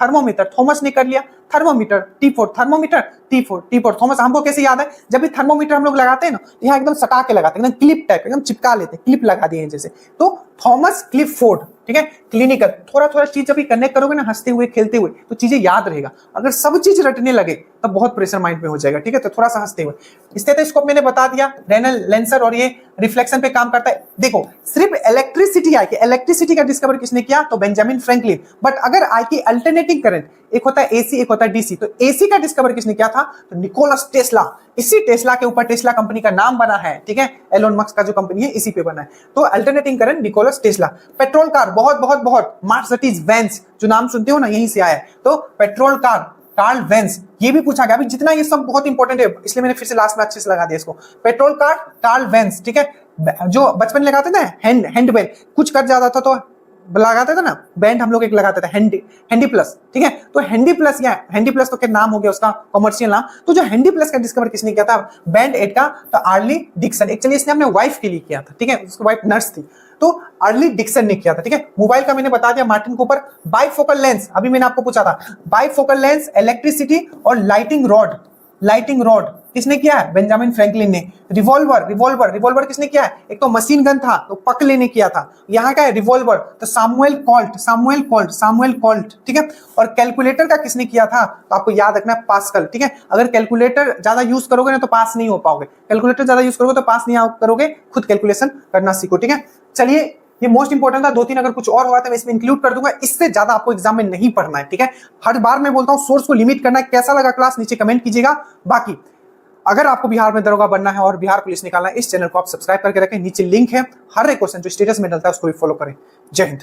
थर्मोमीटर थॉमस ने कर लिया। Thermometer T4, thermometer T4 Thomas. हमको कैसे याद है, जब भी थर्मोमीटर हम लोग लगाते हैं ना, यहाँ एकदम सटा के लगाते हैं, एकदम क्लिप टाइप, एकदम चिपका लेते हैं, क्लिप लगा दिए जैसे, तो थॉमस क्लिफोर्ड, ठीक है। क्लिनिकल, थोड़ा थोड़ा चीज जब कनेक्ट करोगे ना, हंसते हुए खेलते हुए, तो चीजें याद रहेगा। अगर सब चीज रटने लगे तब बहुत प्रेशर माइंड में हो जाएगा, ठीक है। तो थोड़ा सा हंसते हुए। स्टेथोस्कोप मैंने बता दिया, रेनल लेंसर, और ये रिफ्लेक्शन पे काम करता है। देखो, सिर्फ इलेक्ट्रिसिटी आई कि इलेक्ट्रिसिटी का डिस्कवर किसने किया, तो बेंजामिन फ्रैंकलिन। बट अगर आई की अल्टरनेटिंग करंट, एक होता है एसी, एक होता है डीसी, तो एसी का डिस्कवर किसने किया था, तो निकोलस टेस्ला। इसी टेस्ला के ऊपर टेस्ला कंपनी का नाम बना है, ठीक है, एलोन मस्क का जो कंपनी है इसी पे बना है। तो alternating current Nicholas Tesla. Petrol car, बहुत बहुत बहुत, मर्सिडीज बेंज, जो नाम सुनते हो ना, यहीं से आया है। तो पेट्रोल कार, कार्ल वेंस, ये भी पूछा गया। अभी जितना ये सब बहुत इंपॉर्टेंट है, इसलिए मैंने फिर से लास्ट में अच्छे से लगा दिया इसको। पेट्रोल कार, कार्ल वेंस, ठीक है। जो बचपन में लगाते थे हैंड बेल, कुछ कट जाता था तो लगाते थे ना बैंड, हम लोग एक लगाते थे हैंडी प्लस, ठीक है। तो हैंडी प्लस, या हैंडी प्लस तो क्या नाम हो गया उसका कमर्शियल नाम। तो जो हैंडी प्लस का डिस्कवर किसने किया था, बैंड एड का, तो आर्ली डिक्सन। एक्चुअली इसने अपने वाइफ के लिए किया था, ठीक है, उसकी वाइफ नर्स थी, तो अर्ली डिक्सन ने किया था, ठीक है। मोबाइल का मैंने बता दिया, मार्टिन कूपर। बाइफोकल लेंस, अभी मैंने आपको पूछा था, बाइफोकल लेंस, इलेक्ट्रिसिटी और लाइटिंग रॉड, लाइटिंग रॉड किसने किया है, बेंजामिन फ्रैंकलिन ने। रिवॉल्वर, रिवॉल्वर, रिवॉल्वर किसने किया है, एक तो मशीन गन था तो पकले ने किया था, यहाँ का है रिवॉल्वर, तो Samuel Colt, Samuel Colt, Samuel Colt, ठीक है। और कैलकुलेटर का किसने किया था, तो आपको याद रखना है पास्कल, ठीक है। अगर कैलकुलेटर ज्यादा यूज करोगे ना तो पास नहीं हो पाओगे, कैलकुलेटर ज्यादा यूज करोगे तो पास नहीं करोगे, खुद कैलकुलेशन करना सीखो, ठीक है। चलिए, ये मोस्ट इंपॉर्टेंट था, 2-3 अगर कुछ और हुआ तो मैं इसमें इंक्लूड कर दूंगा, इससे ज्यादा आपको एग्जाम में नहीं पढ़ना है, ठीक है। हर बार मैं बोलता हूं सोर्स को लिमिट करना है। कैसा लगा क्लास, नीचे कमेंट कीजिएगा। बाकी अगर आपको बिहार में दरोगा बनना है और बिहार पुलिस निकालना है, इस चैनल को आप सब्सक्राइब करके रखें, नीचे लिंक है, हर एक क्वेश्चन जो स्टेटस में डलता है उसको भी फॉलो करें। जय हिंद।